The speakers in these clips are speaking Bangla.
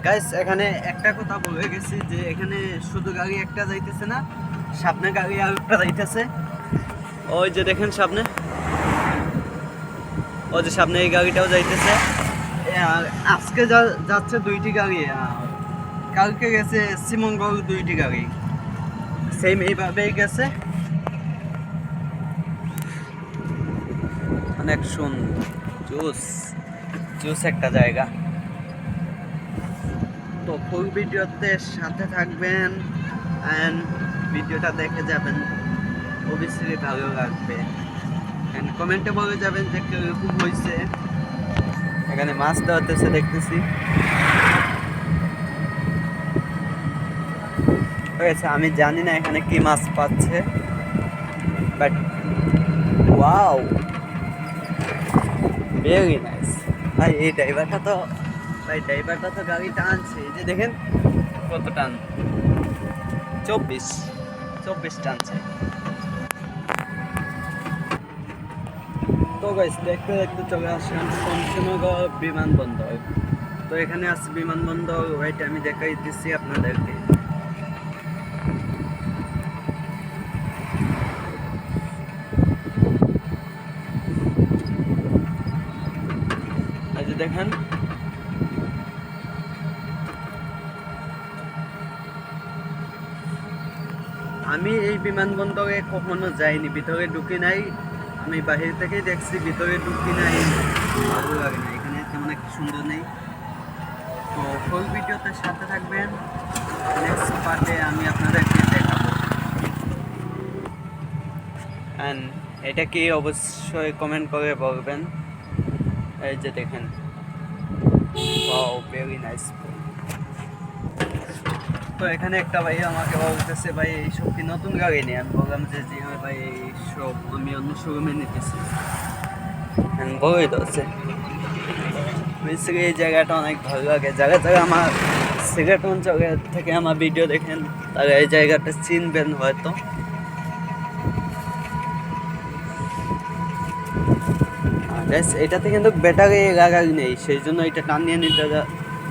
গাইস এখানে একটা কথা বলে গেছি যে এখানে শুধু গাড়ি একটা যাইতেছে না, সামনে গাড়ি আর একটা যাইতেছে। ওই যে দেখেন সামনে, ওই যে সামনে এই গাড়িটাও যাইতেছে। আর আজকে যাচ্ছে দুইটি গাড়ি, কালকে গেছে শ্রীমঙ্গল দুইটি গাড়ি, সেম এইভাবেই গেছে। অনেক সুন্দর জুস জুস একটা জায়গা। তো ফুল ভিডিওতে সাথে থাকবেন অ্যান্ড ভিডিওটা দেখে যাবেন, অবশ্যই ভালো লাগবে। অ্যান্ড কমেন্টে বলে যাবেন যে কিরকম হয়েছে। এখানে মাছ ধরতেছে দেখতেছি। হয়েছে আমি জানি না এখানে কি মাছ পাচ্ছে, বাট ওয়াও ভেরি নাইস। ভাই এই ড্রাইভারটা তো গাড়ি টানছে, এই যে দেখেন কত টান, 24 টানছে। তো গাইস দেখতে দেখতে চলে আসলাম শমশেরনগর বিমানবন্দর। তো এখানে আছে বিমানবন্দর, ওইটা আমি দেখাই দিচ্ছি আপনাদেরকে। এই যে দেখেন আমি এই বিমানবন্দরে কখনো যাইনি, ভিতরে ঢুকি নাই, আমি বাহির থেকেই দেখছি, ভিতরে ঢুকি নাই, ভালো লাগে না, এখানে তেমন একটা সুন্দর নেই। তো ফুল ভিডিওতে সাথে থাকবেন, নেক্সট পার্টে আমি আপনাদেরকে দেখাবো। অ্যান্ড এটা কি অবশ্যই কমেন্ট করে বলবেন। এই যে দেখেন, ওয়াও ভেরি নাইস। তো এখানে একটা ভাই আমাকে বলতেছে ভাই এইসব কি নতুন গাড়ি নিয়ে, আমি বললাম যে জি হ্যাঁ ভাই এইসব আমি অন্য শোরুমে নিতেছি। বই ধরছে বেসিক্যালি এই জায়গাটা অনেক ভালো লাগে। যারা যারা আমার সিলেট অঞ্চলের থেকে আমার ভিডিও দেখেন তারা এই জায়গাটা চিনবেন হয়তো। এটাতে কিন্তু ব্যাটারি লাগাই নেই, সেই জন্য এটা টান নিয়ে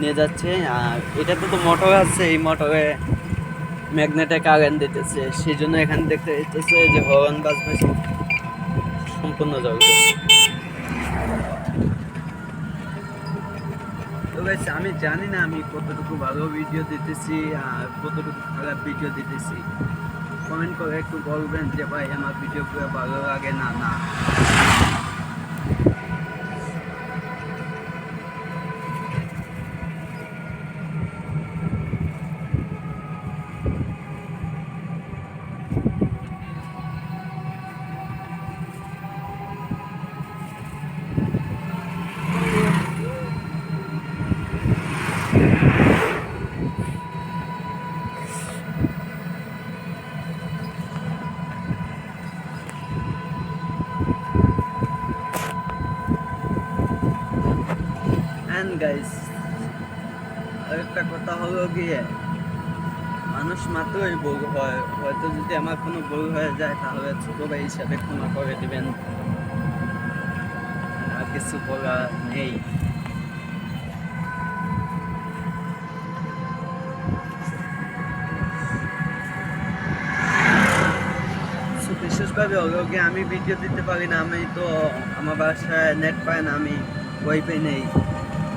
নিয়ে যাচ্ছে। আর এটাতে তো মোটর আছে, এই মোটরে ম্যাগনেটে কারেন্ট দিতেছে, সেই জন্য এখানে দেখতে দিতেছে যে হর্ন বাজবে সম্পূর্ণ জ্বলবে। তো গাইস আমি জানি না আমি কতটুকু ভালো ভিডিও দিতেছি আর কতটুকু খারাপ ভিডিও দিতেছি, কমেন্ট করে একটু বলবেন যে ভাই আমার ভিডিওগুলো ভালো লাগে না না। অ্যান্ড গাইস আরেকটা কথা হলো গিয়ে, মানুষ মাত্রই ভুল হয়, হয়তো যদি আমার কোনো ভুল হয়ে যায় তাহলে ছোট ভাই হিসাবে ক্ষমা করে দিবেন, আর কিছু বলার নেই। বিশেষভাবে হলো গিয়ে আমি ভিডিও দিতে পারি না, আমি তো আমার বাসায় নেট পায় না, আমি ওয়াইফাই নেই।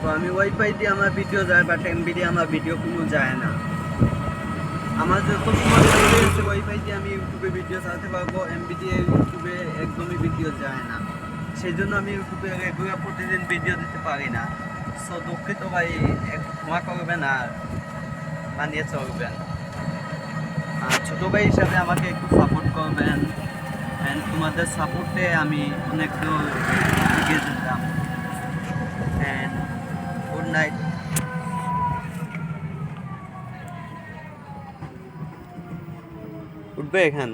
তো আমি ওয়াইফাই দিয়ে আমার ভিডিও যায়, বাট এমবি দিয়ে আমার ভিডিও কোনো যায় না। আমার যত সময় রয়েছে ওয়াইফাই দিয়ে আমি ইউটিউবে ভিডিও চালাতে পারবো, এমবি দিয়ে ইউটিউবে একদমই ভিডিও যায় না, সেই জন্য আমি ইউটিউবে রেগুলার প্রতিদিন ভিডিও দিতে পারি না। সো দুঃখিত ভাই, একটু ক্ষমা করবেন আর মানিয়ে চলবেন। আর ছোটো ভাই হিসাবে আমাকে একটু সাপোর্ট করবেন, অ্যান্ড তোমাদের সাপোর্টে আমি অনেক দূর এগিয়ে যেতাম। And good night. উঠবে এখান।